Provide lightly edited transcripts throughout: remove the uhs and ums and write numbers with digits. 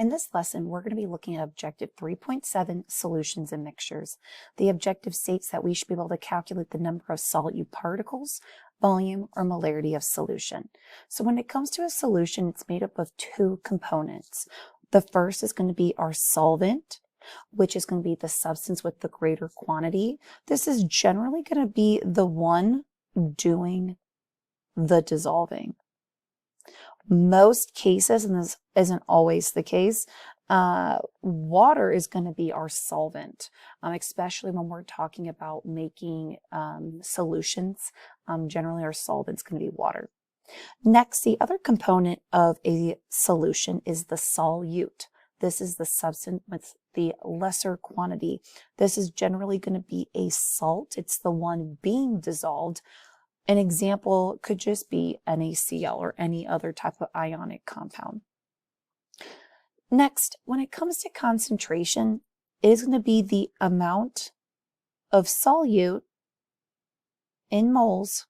In this lesson, we're going to be looking at Objective 3.7, Solutions and Mixtures. The objective states that we should be able to calculate the number of solute particles, volume, or molarity of solution. So when it comes to a solution, it's made up of two components. The first is going to be our solvent, which is going to be the substance with the greater quantity. This is generally going to be the one doing the dissolving. Most cases, and this isn't always the case, water is going to be our solvent, especially when we're talking about making solutions. Generally, our solvent's going to be water. Next, the other component of a solution is the solute. This is the substance with the lesser quantity. This is generally going to be a salt. It's the one being dissolved. An example could just be NaCl or any other type of ionic compound. Next, when it comes to concentration, it is going to be the amount of solute in moles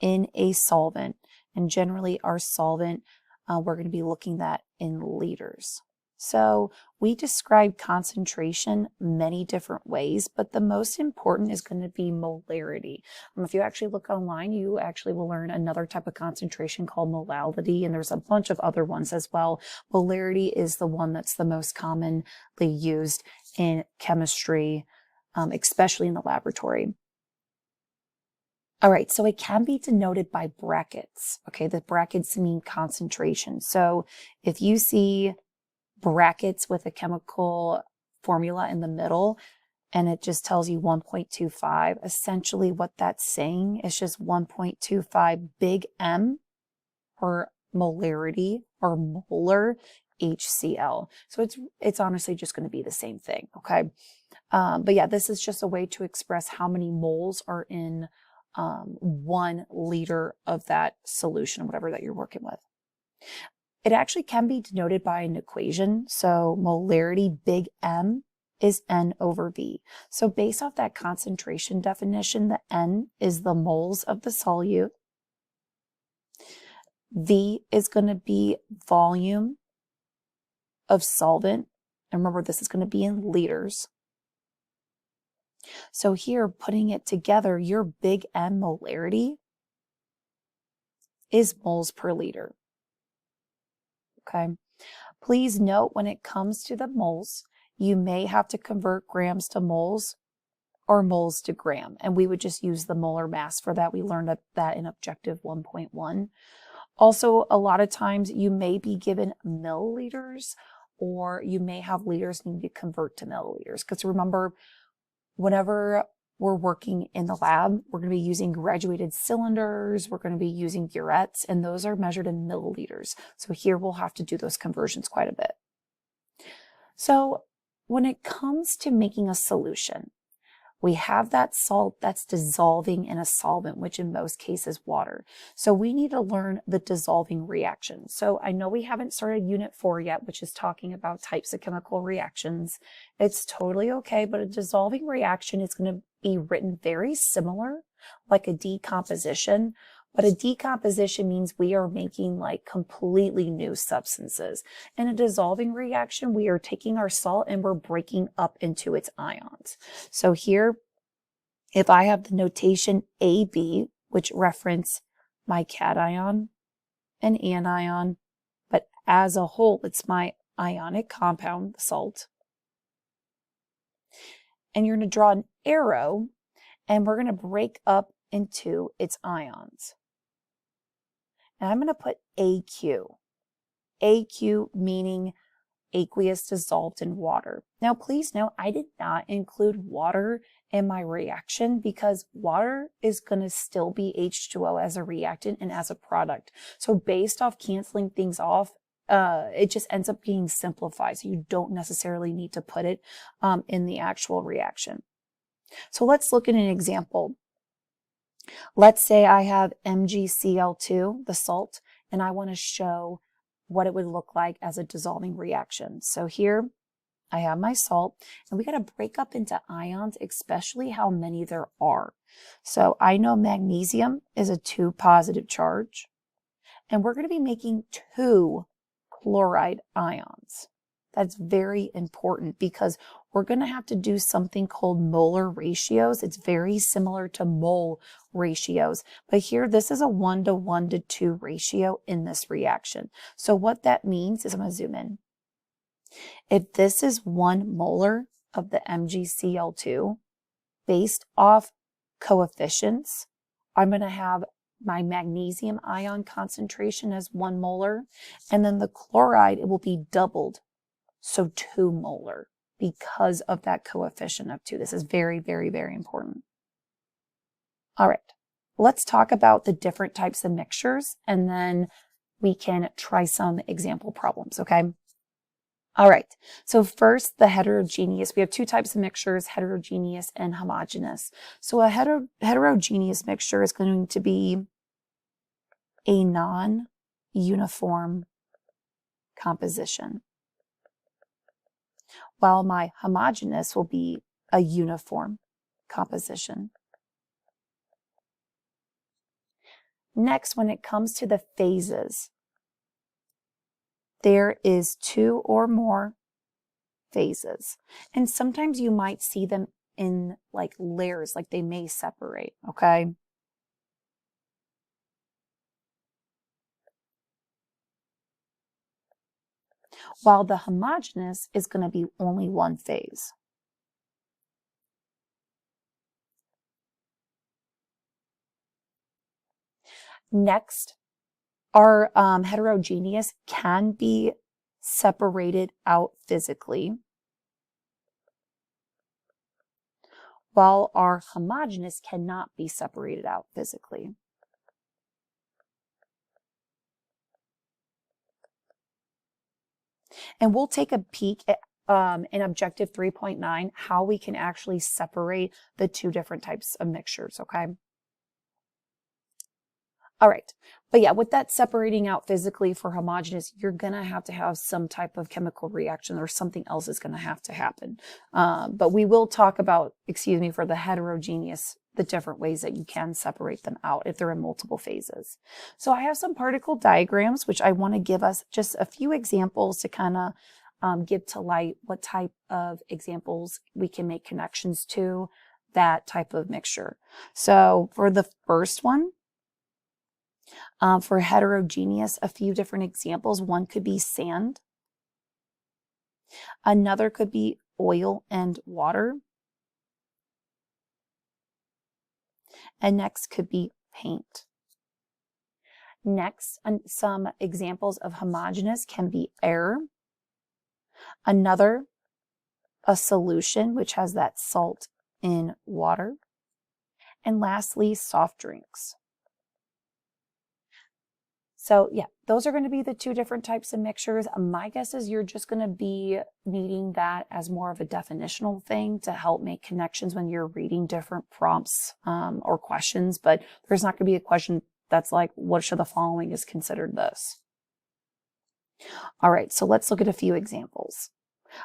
in a solvent. And generally our solvent, we're going to be looking at in liters. So we describe concentration many different ways, but the most important is going to be molarity. If you actually look online, you actually will learn another type of concentration called molality, and there's a bunch of other ones as well. Molarity is the one that's the most commonly used in chemistry, especially in the laboratory. All right, so it can be denoted by brackets. Okay, the brackets mean concentration. So if you see brackets with a chemical formula in the middle and it just tells you 1.25, essentially what that's saying is just 1.25 big M for molarity or molar HCl. So it's honestly just going to be the same thing, okay? But yeah, this is just a way to express how many moles are in 1 liter of that solution, whatever that you're working with. It actually can be denoted by an equation. So molarity, big M, is N over V. So based off that concentration definition, the N is the moles of the solute. V is going to be volume of solvent. And remember, this is going to be in liters. So here, putting it together, your big M molarity is moles per liter. Okay. Please note when it comes to the moles, you may have to convert grams to moles or moles to gram. And we would just use the molar mass for that. We learned that in Objective 1.1. Also, a lot of times you may be given milliliters or you may have liters and you need to convert to milliliters. Because remember, whenever we're working in the lab, we're going to be using graduated cylinders, we're going to be using burettes, and those are measured in milliliters. So here we'll have to do those conversions quite a bit. So when it comes to making a solution, we have that salt that's dissolving in a solvent, which in most cases water. So we need to learn the dissolving reaction. So I know we haven't started Unit 4 yet, which is talking about types of chemical reactions. It's totally okay, but a dissolving reaction is going to be written very similar, like a decomposition. But a decomposition means we are making like completely new substances. In a dissolving reaction, we are taking our salt and we're breaking up into its ions. So here, if I have the notation AB, which reference my cation and anion, but as a whole, it's my ionic compound, salt. And you're going to draw an arrow and we're going to break up into its ions. And I'm going to put AQ. AQ meaning aqueous dissolved in water. Now, please note, I did not include water in my reaction because water is going to still be H2O as a reactant and as a product. So based off canceling things off, it just ends up being simplified. So you don't necessarily need to put it in the actual reaction. So let's look at an example. Let's say I have MgCl2, the salt, and I want to show what it would look like as a dissolving reaction. So here I have my salt, and we got to break up into ions, especially how many there are. So I know magnesium is a 2 positive charge, and we're going to be making 2 chloride ions. That's very important because we're going to have to do something called molar ratios. It's very similar to mole ratios, but here this is a 1 to 1 to 2 ratio in this reaction. So what that means is, I'm going to zoom in. If this is 1 molar of the MgCl2, based off coefficients, I'm going to have my magnesium ion concentration as 1 molar, and then the chloride, it will be doubled, so 2 molar, because of that coefficient of 2. This is very, very, very important. All right, let's talk about the different types of mixtures, and then we can try some example problems, okay? All right, so first, the heterogeneous. We have 2 types of mixtures, heterogeneous and homogeneous. So a heterogeneous mixture is going to be a non-uniform composition, while my homogeneous will be a uniform composition. Next, when it comes to the phases, there is 2 or more phases. And sometimes you might see them in like layers, like they may separate, okay? While the homogeneous is going to be only 1 phase. Next, our heterogeneous can be separated out physically, while our homogeneous cannot be separated out physically. And we'll take a peek at in Objective 3.9 how we can actually separate the 2 different types of mixtures, okay? All right, but yeah, with that separating out physically for homogeneous, you're gonna have to have some type of chemical reaction or something else is gonna have to happen. But we will talk about, for the heterogeneous, the different ways that you can separate them out if they're in multiple phases. So I have some particle diagrams, which I wanna give us just a few examples to kind of give to light what type of examples we can make connections to that type of mixture. So for the first one, for heterogeneous, a few different examples. One could be sand. Another could be oil and water. And next could be paint. Next, some examples of homogeneous can be air. Another, a solution, which has that salt in water. And lastly, soft drinks. So yeah, those are going to be the 2 different types of mixtures. My guess is you're just going to be needing that as more of a definitional thing to help make connections when you're reading different prompts or questions, but there's not going to be a question that's like, which of the following is considered this? All right, so let's look at a few examples.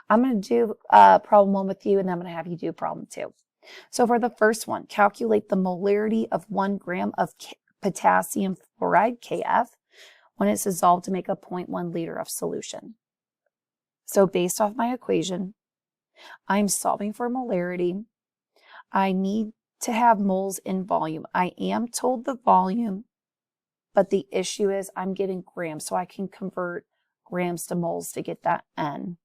I'm going to do problem 1 with you, and then I'm going to have you do problem 2. So for the first one, calculate the molarity of 1 gram of potassium fluoride, KF, when it's dissolved to make a 0.1 liter of solution. So based off my equation, I'm solving for molarity. I need to have moles in volume. I am told the volume, but the issue is I'm getting grams, so I can convert grams to moles to get that N.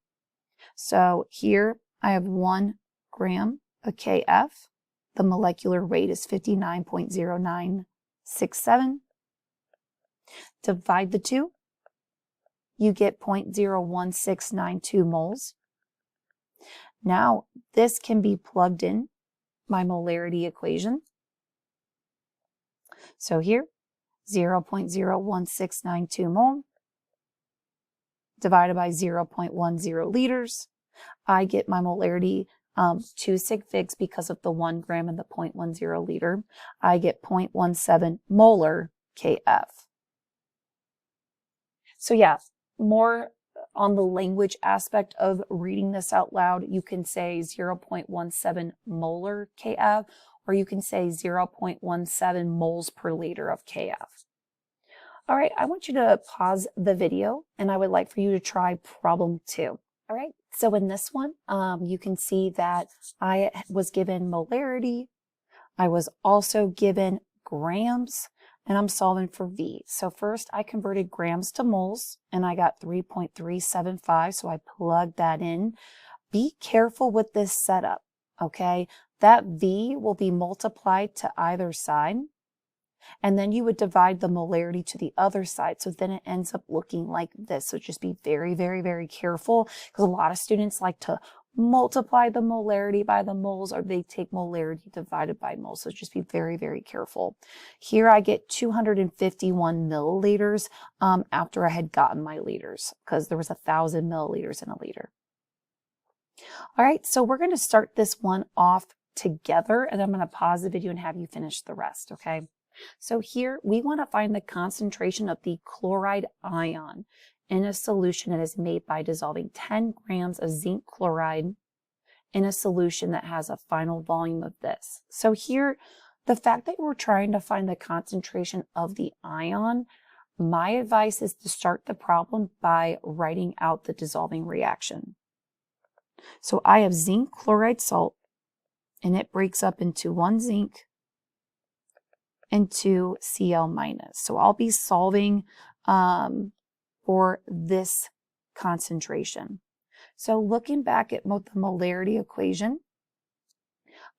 So here I have 1 gram of KF. The molecular weight is 59.0967. Divide the 2, you get 0.01692 moles. Now, this can be plugged in my molarity equation. So here, 0.01692 mole divided by 0.10 liters. I get my molarity 2 sig figs because of the 1 gram and the 0.10 liter. I get 0.17 molar KF. So yeah, more on the language aspect of reading this out loud, you can say 0.17 molar KF, or you can say 0.17 moles per liter of KF. All right, I want you to pause the video and I would like for you to try problem 2. All right, so in this one, you can see that I was given molarity. I was also given grams, and I'm solving for V. So first I converted grams to moles and I got 3.375, so I plugged that in. Be careful with this setup, okay? That V will be multiplied to either side, and then you would divide the molarity to the other side. So then it ends up looking like this. So just be very, very, very careful, because a lot of students like to multiply the molarity by the moles, or they take molarity divided by moles. So just be very, very careful. Here I get 251 milliliters after I had gotten my liters, because there was 1,000 milliliters in a liter. All right, so we're going to start this one off together, and I'm going to pause the video and have you finish the rest, okay? So here we want to find the concentration of the chloride ion in a solution that is made by dissolving 10 grams of zinc chloride in a solution that has a final volume of this. So here, the fact that we're trying to find the concentration of the ion, my advice is to start the problem by writing out the dissolving reaction. So I have zinc chloride salt, and it breaks up into 1 zinc and 2 Cl minus. So I'll be solving for this concentration. So looking back at the molarity equation,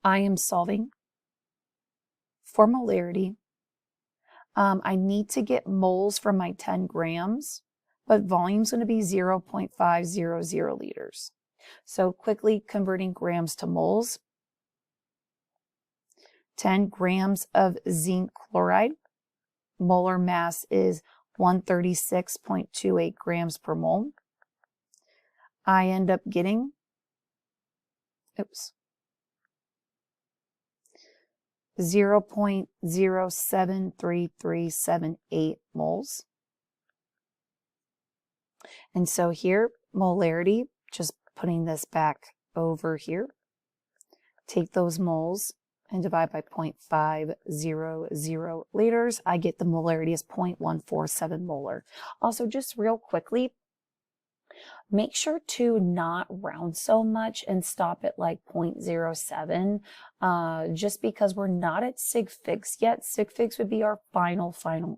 I am solving for molarity. I need to get moles from my 10 grams, but volume is going to be 0.500 liters. So quickly converting grams to moles. 10 grams of zinc chloride. Molar mass is 136.28 grams per mole. I end up getting, 0.073378 moles. And so here, molarity, just putting this back over here, take those moles and divide by 0.500 liters, I get the molarity as 0.147 molar. Also, just real quickly, make sure to not round so much and stop at like 0.07, just because we're not at sig figs yet. Sig figs would be our final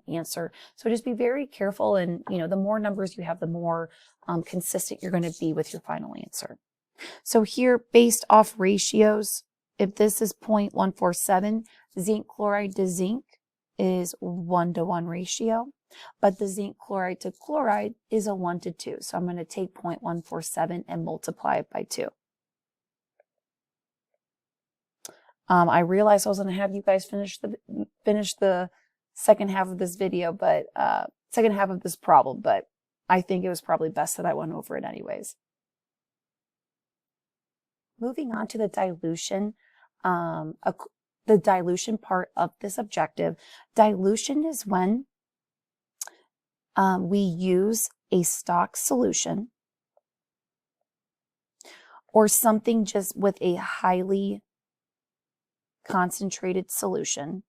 answer. So just be very careful, and the more numbers you have, the more consistent you're going to be with your final answer. So here, based off ratios, if this is 0.147, zinc chloride to zinc is 1:1 ratio, but the zinc chloride to chloride is a 1:2. So I'm going to take 0.147 and multiply it by 2. I realized I was going to have you guys finish the second half of this video, but second half of this problem, but I think it was probably best that I went over it anyways. Moving on to the dilution, the dilution part of this objective. Dilution is when we use a stock solution or something just with a highly concentrated solution.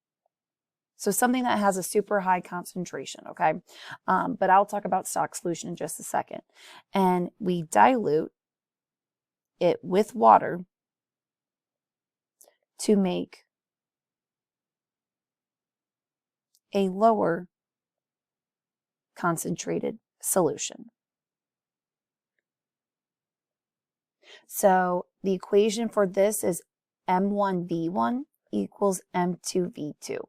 So something that has a super high concentration, okay? But I'll talk about stock solution in just a second. And we dilute it with water to make a lower concentrated solution. So the equation for this is M1V1 equals M2V2.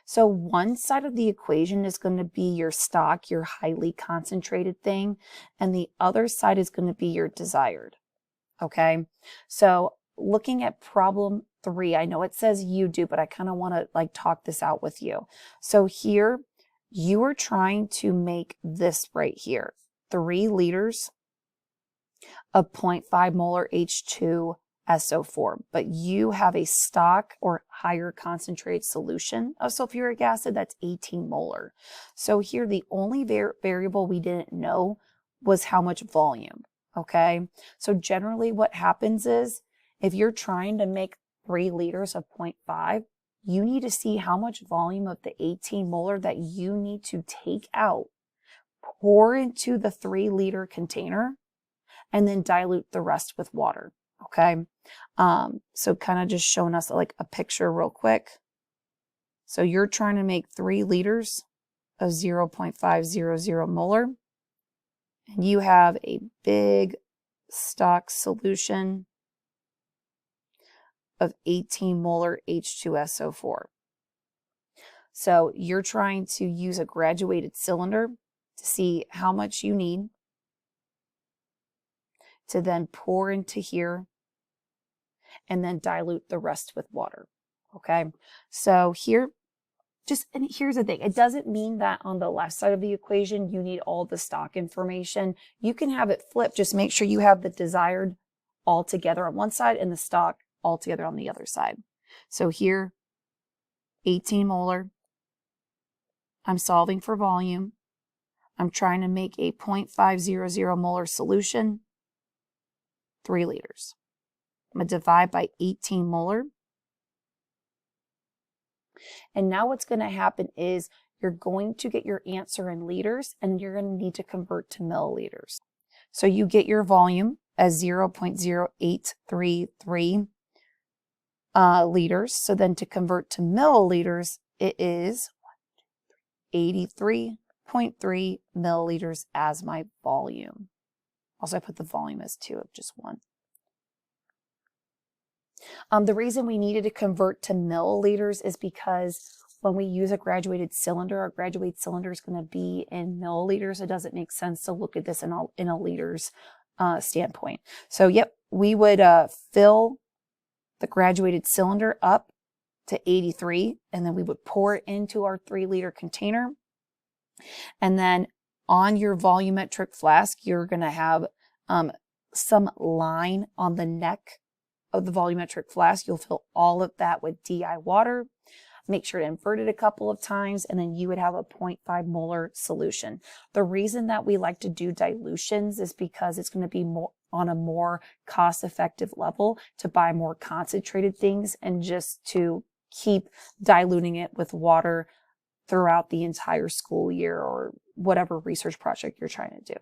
So one side of the equation is going to be your stock, your highly concentrated thing, and the other side is going to be your desired. Okay, so looking at problem 3, I know it says you do, but I kind of want to talk this out with you. So here, you are trying to make this right here, 3 liters of 0.5 molar H2SO4, but you have a stock or higher concentrated solution of sulfuric acid that's 18 molar. So here, the only variable we didn't know was how much volume. Okay, so generally what happens is if you're trying to make 3 liters of 0.5, you need to see how much volume of the 18 molar that you need to take out, pour into the 3-liter container, and then dilute the rest with water. Okay. So kind of just showing us like a picture real quick. So you're trying to make 3 liters of 0.500 molar, and you have a big stock solution of 18 molar H2SO4. So you're trying to use a graduated cylinder to see how much you need to then pour into here and then dilute the rest with water. Okay, so here, and here's the thing, it doesn't mean that on the left side of the equation you need all the stock information. You can have it flipped. Just make sure you have the desired all together on one side and the stock all together on the other side. So here, 18 molar. I'm solving for volume. I'm trying to make a 0.500 molar solution, 3 liters. I'm going to divide by 18 molar. And now what's going to happen is you're going to get your answer in liters, and you're going to need to convert to milliliters. So you get your volume as 0.0833 liters. So then to convert to milliliters, it is 83.3 milliliters as my volume. Also, I put the volume as 2 of just 1. The reason we needed to convert to milliliters is because when we use a graduated cylinder, our graduated cylinder is going to be in milliliters. It doesn't make sense to look at this in a liters standpoint. So, yep, we would fill the graduated cylinder up to 83, and then we would pour it into our 3-liter container. And then on your volumetric flask, you're going to have some line on the neck of the volumetric flask. You'll fill all of that with DI water. Make sure to invert it a couple of times, and then you would have a 0.5 molar solution. The reason that we like to do dilutions is because it's going to be more on a more cost-effective level to buy more concentrated things and just to keep diluting it with water throughout the entire school year or whatever research project you're trying to do.